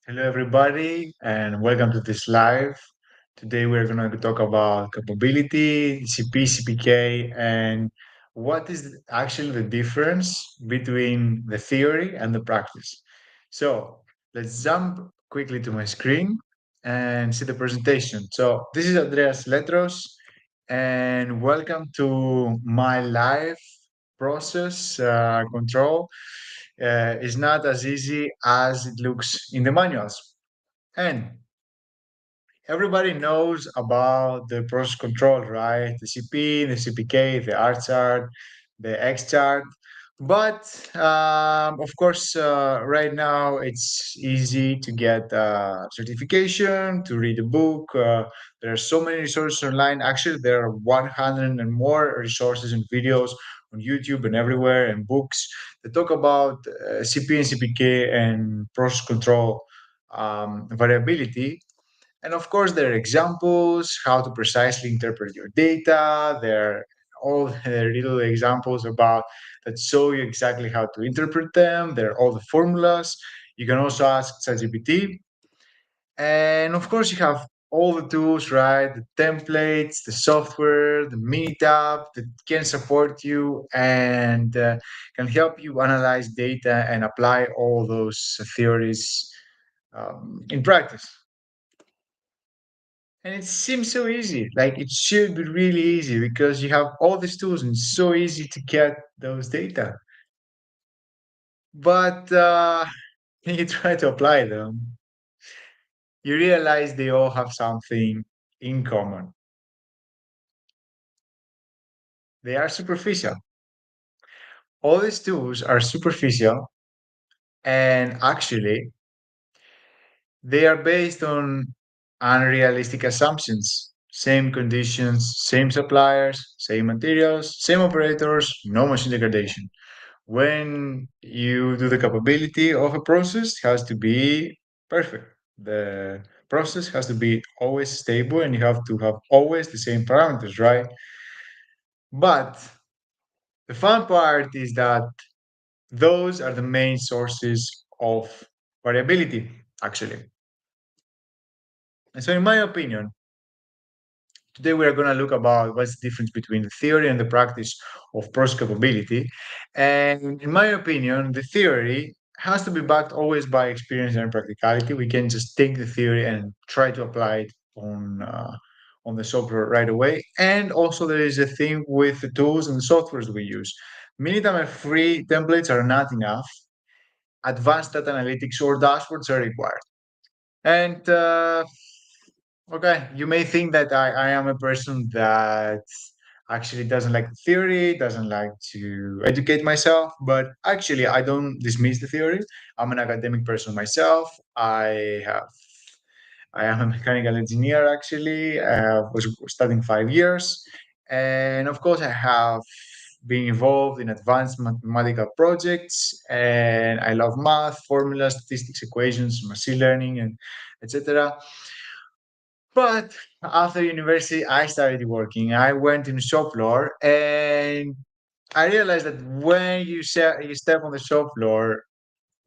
Hello, everybody, and welcome to this live. Today, we're going to talk about capability, CP, CPK, and what is actually the difference between the theory and the practice. So, let's jump quickly to my screen and see the presentation. So, this is Andreas Letros, and welcome to my live process control. Is not as easy as it looks in the manuals. And everybody knows about the process control, right? The CP, the CPK, the R chart, the X chart. But of course, right now it's easy to get certification, to read a book. There are so many resources online. Actually, there are 100 and more resources and videos on YouTube and everywhere, and books that talk about CP and CPK and process control variability. And of course, there are examples, how to precisely interpret your data. There are all the little examples about that show you exactly how to interpret them. There are all the formulas. You can also ask ChatGPT. And of course, you have all the tools, right? The templates, the software, the meetup that can support you and can help you analyze data and apply all those theories in practice. And it seems so easy. Like it should be really easy because you have all these tools and it's so easy to get those data. But when you try to apply them, you realize they all have something in common. They are superficial. All these tools are superficial and actually they are based on unrealistic assumptions. Same conditions, same suppliers, same materials, same operators, no machine degradation. When you do the capability of a process, it has to be perfect. The process has to be always stable and you have to have always the same parameters, right? But the fun part is that those are the main sources of variability, actually. And so, in my opinion, today we are going to look about what's the difference between the theory and the practice of process capability. And in my opinion, the theory has to be backed always by experience and practicality. We can just take the theory and try to apply it on the software right away. And also there is a thing with the tools and the softwares we use. Many times free templates are not enough. Advanced data analytics or dashboards are required. And okay, you may think that I am a person that actually doesn't like the theory, doesn't like to educate myself, but actually, I don't dismiss the theory. I'm an academic person myself. I am a mechanical engineer actually. I was studying 5 years. And of course, I have been involved in advanced mathematical projects. And I love math, formulas, statistics, equations, machine learning, and etc. But after university, I started working. I went in the shop floor, and I realized that when you step on the shop floor,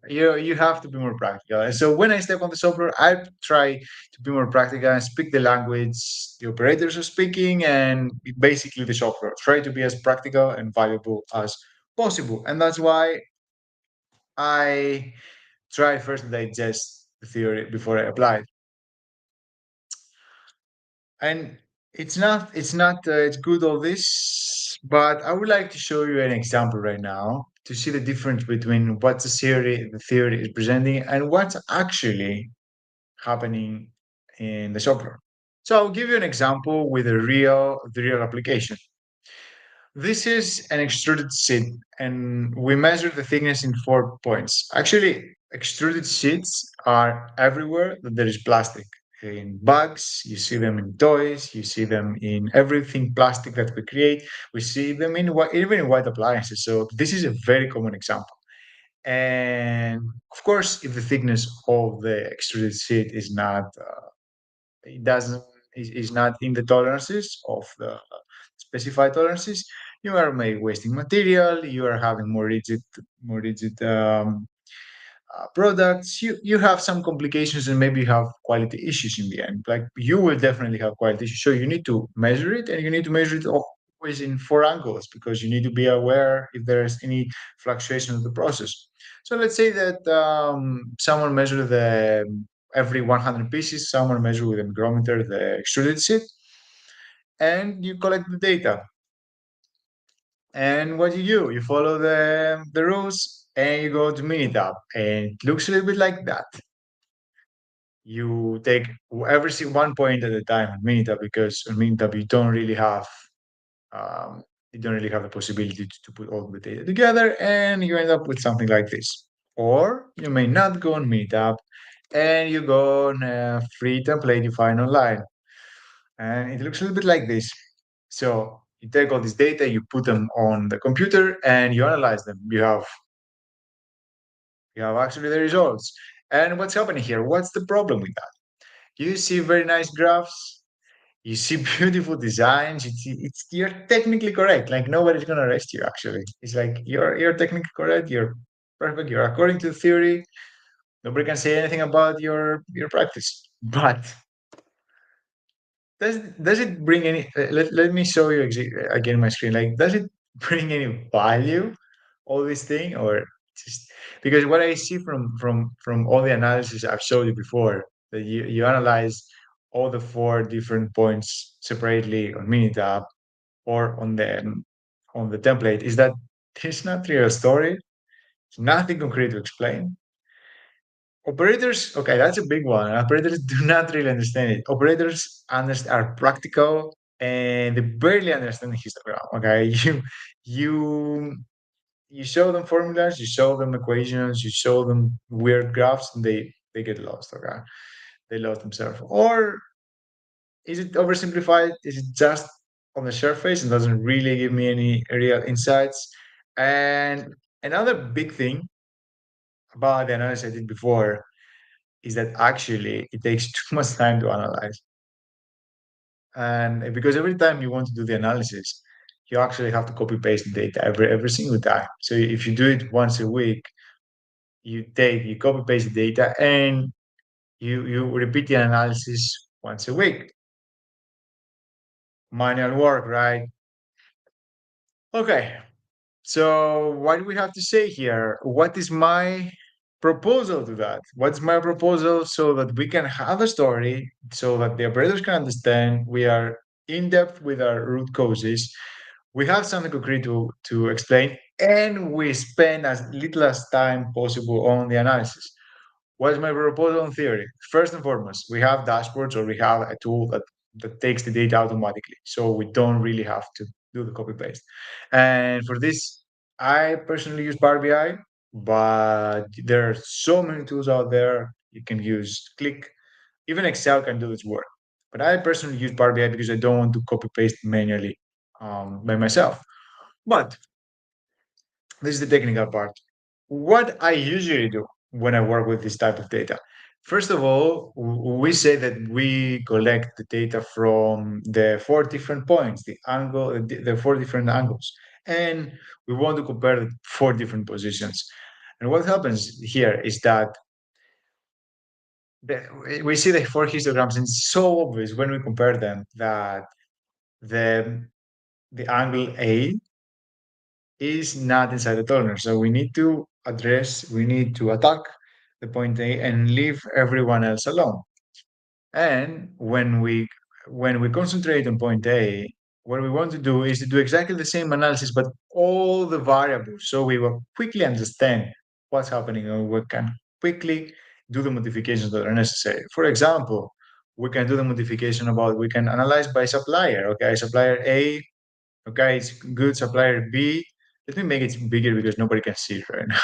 you have to be more practical. And so when I step on the shop floor, I try to be more practical and speak the language the operators are speaking, and basically the shop floor. Try to be as practical and valuable as possible, and that's why I try first to digest the theory before I apply it. And it's good all this, but I would like to show you an example right now to see the difference between what the theory is presenting and what's actually happening in the software. So I'll give you an example with the real application. This is an extruded sheet, and we measure the thickness in 4 points. Actually, extruded sheets are everywhere that there is plastic. In bags, you see them in toys, you see them in everything plastic that we create. We see them even in white appliances. So this is a very common example. And of course, if the thickness of the extruded sheet is not it doesn't is not in the tolerances of the specified tolerances, you are maybe wasting material, you are having more rigid products, you have some complications and maybe you have quality issues in the end. Like you will definitely have quality issues. So you need to measure it, and you need to measure it always in four angles because you need to be aware if there's any fluctuation of the process. So let's say that someone measured the every 100 pieces, someone measured with a micrometer the extruded sheet, and you collect the data. And what you follow the rules and you go to Minitab, and it looks a little bit like that. You take every one point at a time on Minitab because on Minitab um, you don't really have the possibility to put all the data together, and you end up with something like this. Or you may not go on Minitab, and you go on a free template you find online, and it looks a little bit like this. So you take all this data, you put them on the computer, and you analyze them. You have actually the results. And what's happening here? What's the problem with that? You see very nice graphs, you see beautiful designs. It's you're technically correct. Like nobody's gonna arrest you. Actually, it's like you're technically correct. You're perfect. You're according to the theory. Nobody can say anything about your practice. But does it bring any? Let me show you again my screen. Like, does it bring any value? All this thing, or just because what I see from all the analysis I've showed you before, that you analyze all the four different points separately on Minitab or on the template, is that there's not real story, nothing concrete to explain. Operators, okay, that's a big one. Operators do not really understand it. Operators are practical and they barely understand histogram. Okay, you you show them formulas, you show them equations, you show them weird graphs, and they get lost. Okay, they lost themselves. Or is it oversimplified? Is it just on the surface and doesn't really give me any real insights? And another big thing about the analysis I did before is that actually it takes too much time to analyze. And because every time you want to do the analysis, you actually have to copy paste the data every single time. So if you do it once a week, you copy paste the data and you repeat the analysis once a week. Manual work, right? Okay. So what do we have to say here? What is my proposal to that? What's my proposal so that we can have a story so that the operators can understand we are in depth with our root causes. We have something concrete to explain, and we spend as little as time possible on the analysis. What's my proposal in theory? First and foremost, we have dashboards or we have a tool that takes the data automatically. So we don't really have to do the copy paste. And for this, I personally use Power BI, but there are so many tools out there. You can use Click, even Excel can do this work. But I personally use Power BI because I don't want to copy paste manually by myself. But this is the technical part. What I usually do when I work with this type of data, first of all, we say that we collect the data from the four different points, the four different angles, and we want to compare the four different positions. And what happens here is that we see the four histograms, and it's so obvious when we compare them that the the angle A is not inside the tolerance. So we need to attack the point A and leave everyone else alone. And when we concentrate on point A, what we want to do is to do exactly the same analysis, but all the variables. So we will quickly understand what's happening and we can quickly do the modifications that are necessary. For example, we can analyze by supplier. Okay, supplier A. Okay, it's good. Supplier B. Let me make it bigger because nobody can see it right now.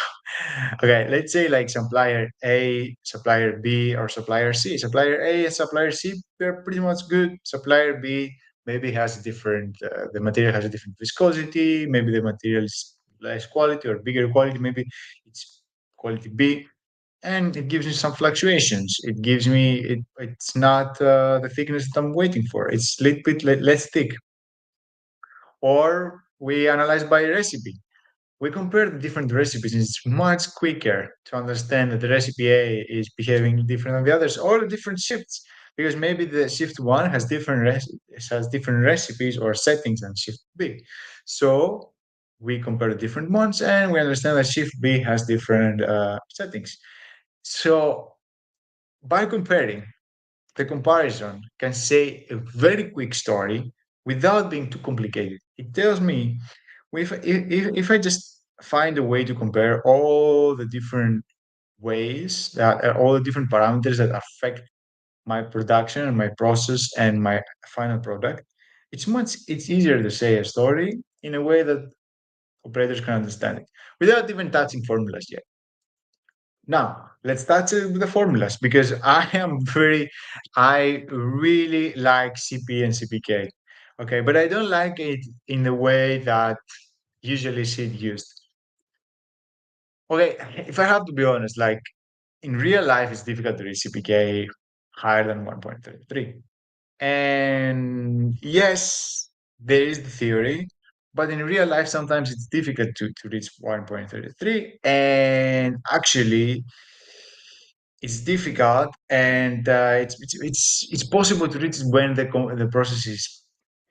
Okay, let's say like supplier A, supplier B, or supplier C. Supplier A and supplier C, they're pretty much good. Supplier B maybe has the material has a different viscosity. Maybe the material is less quality or bigger quality. Maybe it's quality B, and it gives me some fluctuations. It's not the thickness that I'm waiting for. It's a little bit less thick. Or we analyze by recipe. we compare the different recipes. It's much quicker to understand that the recipe A is behaving different than the others, or the different shifts, because maybe the shift one has different recipes or settings than shift B. So we compare the different ones, and we understand that shift B has different settings. So by comparing, the comparison can say a very quick story without being too complicated. It tells me if I just find a way to compare all the different ways that all the different parameters that affect my production and my process and my final product, it's easier to say a story in a way that operators can understand it without even touching formulas yet. Now, let's start with the formulas because I really like CP and CPK. Okay, but I don't like it in the way that usually see it used. Okay, if I have to be honest, like in real life, it's difficult to reach CPK higher than 1.33. And yes, there is the theory, but in real life, sometimes it's difficult to reach 1.33. And actually, it's difficult, and it's possible to reach it when the process is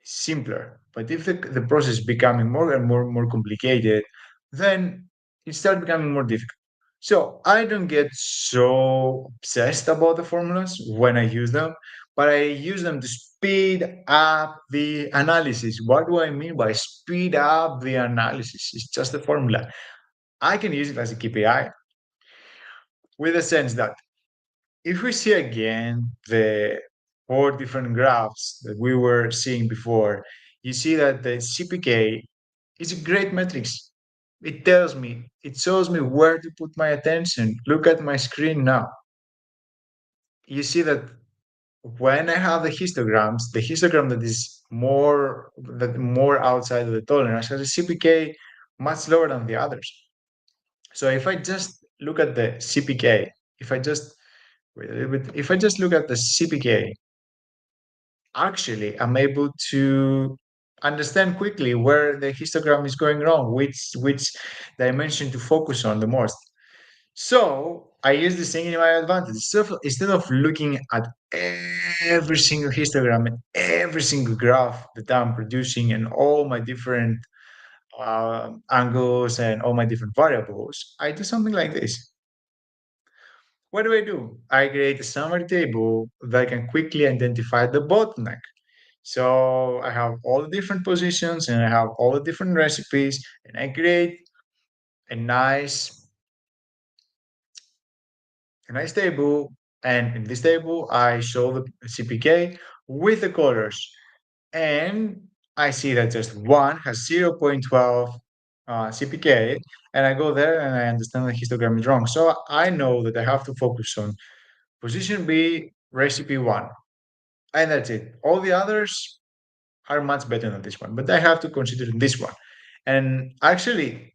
simpler. But if the process is becoming more and more complicated, then it starts becoming more difficult. So I don't get so obsessed about the formulas when I use them, but I use them to speed up the analysis. What do I mean by speed up the analysis? It's just a formula. I can use it as a KPI with the sense that if we see again the four different graphs that we were seeing before, you see that the CPK is a great metrics. It shows me where to put my attention. Look at my screen now. You see that when I have the histogram that more outside of the tolerance has a CPK much lower than the others. So if I just look at the CPK, if I just wait a little bit, if I just look at the CPK, actually I'm able to understand quickly where the histogram is going wrong, which dimension to focus on the most. So I use this thing in my advantage. So instead of looking at every single histogram and every single graph that I'm producing and all my different angles and all my different variables, I do something like this. What do I do? I create a summary table that can quickly identify the bottleneck. So I have all the different positions and I have all the different recipes, and I create a nice table. And in this table, I show the CPK with the colors. And I see that just one has 0.12 CPK. And I go there and I understand the histogram is wrong. So I know that I have to focus on position B, recipe one. And that's it. All the others are much better than this one, but I have to consider this one. And actually,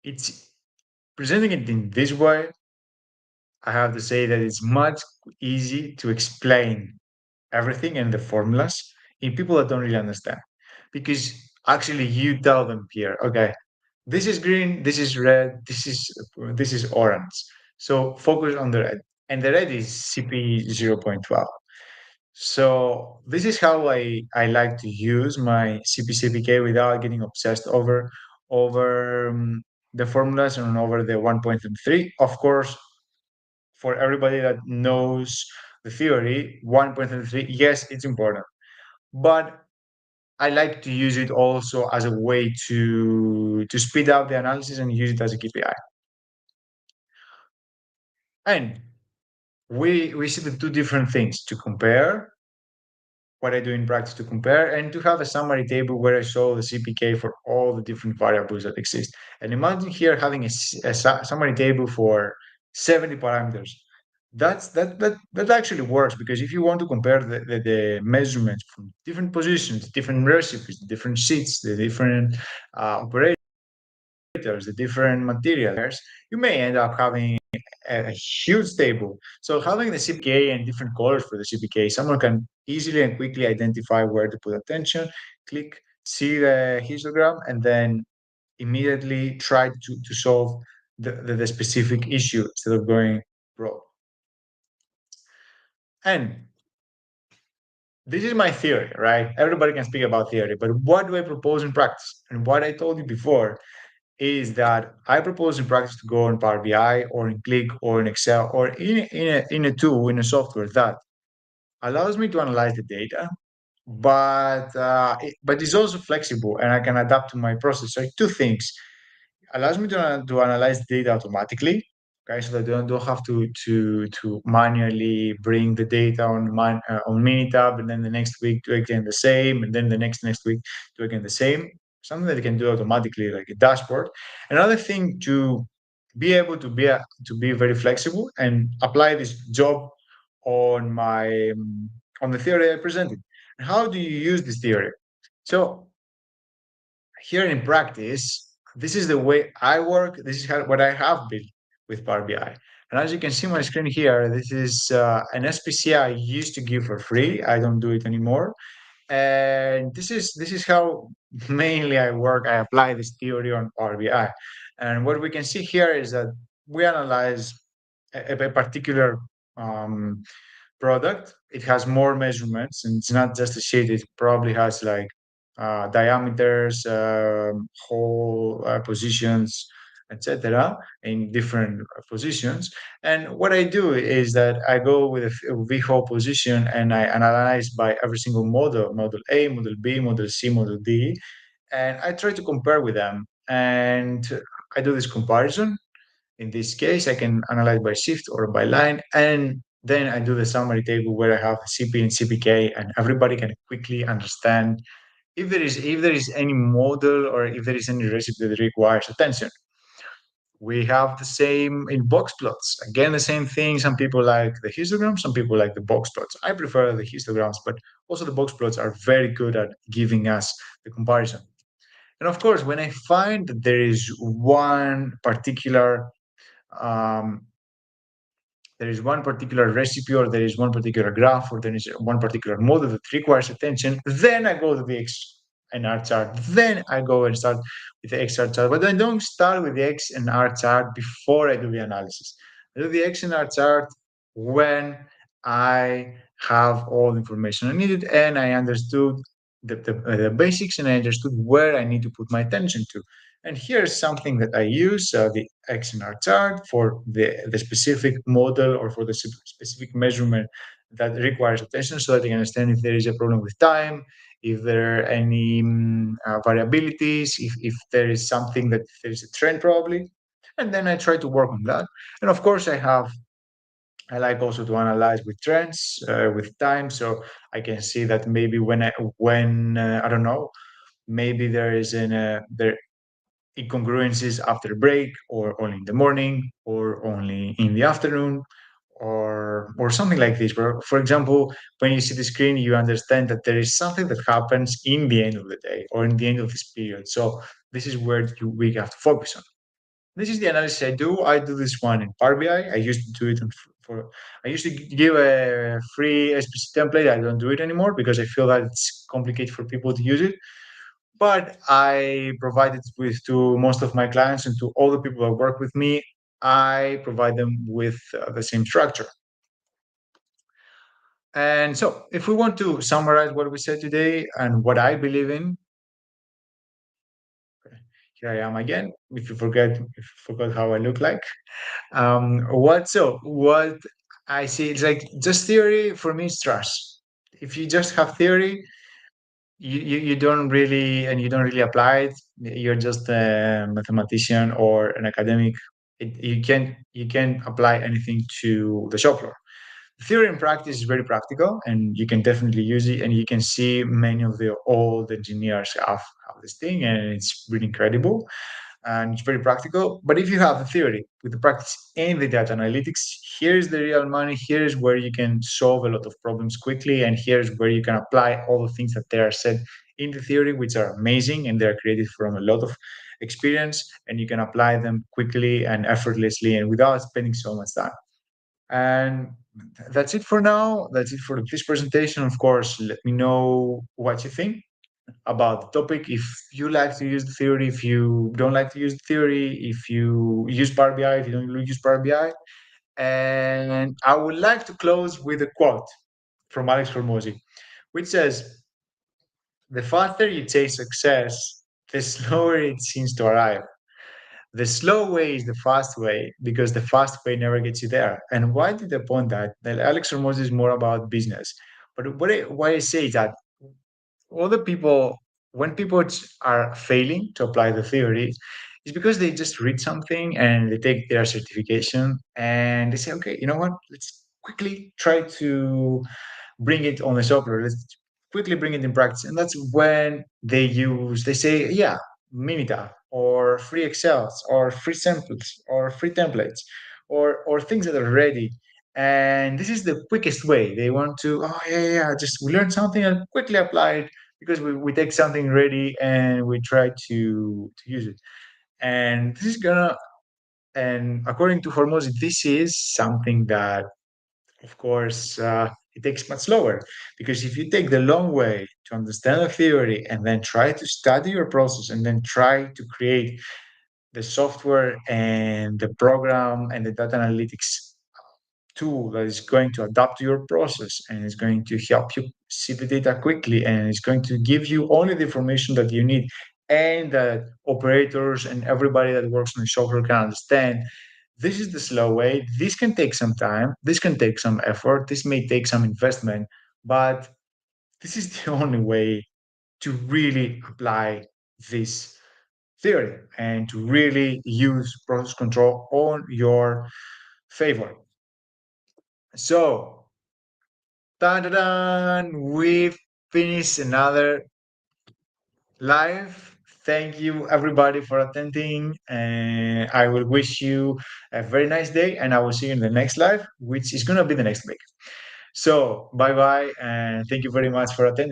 it's presenting it in this way. I have to say that it's much easy to explain everything and the formulas in people that don't really understand, because actually you tell them here, okay, this is green, this is red, this is orange. So focus on the red, and the red is CP 0.12. So this is how I like to use my CPCPK without getting obsessed over the formulas and over the 1.3. Of course, for everybody that knows the theory, 1.3, yes, it's important. But I like to use it also as a way to speed up the analysis and use it as a KPI. And we see the two different things to compare what I do in practice to compare and to have a summary table where I show the CPK for all the different variables that exist. And imagine here having a summary table for 70 parameters. That actually works, because if you want to compare the measurements from different positions, different recipes, different sheets, the different operators, the different materials, you may end up having a huge table. So having the CPK and different colors for the CPK, someone can easily and quickly identify where to put attention, click, see the histogram, and then immediately try to solve the specific issue instead of going broad. And this is my theory, right? Everybody can speak about theory, but what do I propose in practice? And what I told you before is that I propose in practice to go on Power BI or in Click or in Excel or in a tool, in a software that allows me to analyze the data, but it's also flexible and I can adapt to my process. So two things: allows me to analyze data automatically. Okay, so that I don't have to manually bring the data on Minitab, and then the next week do again the same, and then the next week do again the same. Something that I can do automatically, like a dashboard. Another thing to be able to be very flexible and apply this job on my on the theory I presented. And how do you use this theory? So here in practice, this is the way I work. This is what I have built with Power BI. And as you can see on my screen here, this is an SPC I used to give for free. I don't do it anymore. And this is how mainly I work. I apply this theory on Power BI. And what we can see here is that we analyze a particular um, product. It has more measurements, and it's not just a sheet. It probably has like diameters, hole positions, etc., in different positions. And what I do is that I go with a V-hole position and I analyze by every single model: model A, model B, model C, model D, and I try to compare with them. And I do this comparison. In this case, I can analyze by shift or by line, and then I do the summary table where I have CP and CPK, and everybody can quickly understand if there is any model or if there is any recipe that requires attention. We have the same in box plots. Again, the same thing. Some people like the histograms, some people like the box plots. I prefer the histograms, but also the box plots are very good at giving us the comparison. And of course, when I find that um, there is one particular recipe or there is one particular graph or there is one particular model that requires attention, then I go to the X and R chart. Then I go and start with the XR chart. But I don't start with the X and R chart before I do the analysis. I do the X and R chart when I have all the information I needed and I understood the basics and I understood where I need to put my attention to. And here's something that I use, the XNR chart for the specific model or for the specific measurement that requires attention so that I can understand if there is a problem with time, if there are any variabilities, if there is something that there is a trend probably. And then I try to work on that. And of course, I like also to analyze with trends, with time, so I can see that maybe when I don't know, maybe there is there incongruencies after break or only in the morning or only in the afternoon or something like this. For example, when you see the screen, you understand that there is something that happens in the end of the day or in the end of this period. So this is where we have to focus on. This is the analysis I do. I do this one in Power BI. I used to do it for. I used to give a free SPC template. I don't do it anymore because I feel that it's complicated for people to use it, but I provide it with to most of my clients and to all the people that work with me. I provide them with the same structure. And so, if we want to summarize what we said today and what I believe in, here I am again. If you forgot how I look like, what I see is like just theory for me is trash. If you just have theory, you don't really and you don't really apply it, you're just a mathematician or an academic. You can't apply anything to the shop floor. Theory and practice is very practical and you can definitely use it, and you can see many of the old engineers have this thing and it's really incredible and it's very practical. But if you have the theory with the practice and the data analytics, here's the real money. Here's where you can solve a lot of problems quickly, and here's where you can apply all the things that they are said in the theory, which are amazing and they're created from a lot of experience, and you can apply them quickly and effortlessly and without spending so much time. And that's it for now. That's it for this presentation. Of course, let me know what you think. about the topic. If you like to use the theory, if you don't like to use the theory, if you use Power BI, if you don't use Power BI. And I would like to close with a quote from Alex Hormozy, which says, "The faster you chase success, the slower it seems to arrive. The slow way is the fast way because the fast way never gets you there." And why did I point that Alex Hormozy is more about business? But why I say that other people, when people are failing to apply the theory, is because they just read something and they take their certification and they say, okay, you know what? Let's quickly try to bring it on the software. Let's quickly bring it in practice. And that's when they say, yeah, Minita or free Excels or free samples or free templates or things that are ready. And this is the quickest way. They want to, oh, yeah, just we learn something and quickly apply it because we take something ready and we try to use it. And this is gonna, and according to Hormozy, this is something that of course, it takes much slower because if you take the long way to understand the theory and then try to study your process and then try to create the software and the program and the data analytics tool that is going to adapt to your process and is going to help you see the data quickly and is going to give you only the information that you need and that operators and everybody that works on the software can understand. This is the slow way. This can take some time. This can take some effort. This may take some investment, but this is the only way to really apply this theory and to really use process control on your favor. So, da-da-da, we've finished another live. Thank you, everybody, for attending. And I will wish you a very nice day. And I will see you in the next live, which is going to be the next week. So, bye bye. And thank you very much for attending.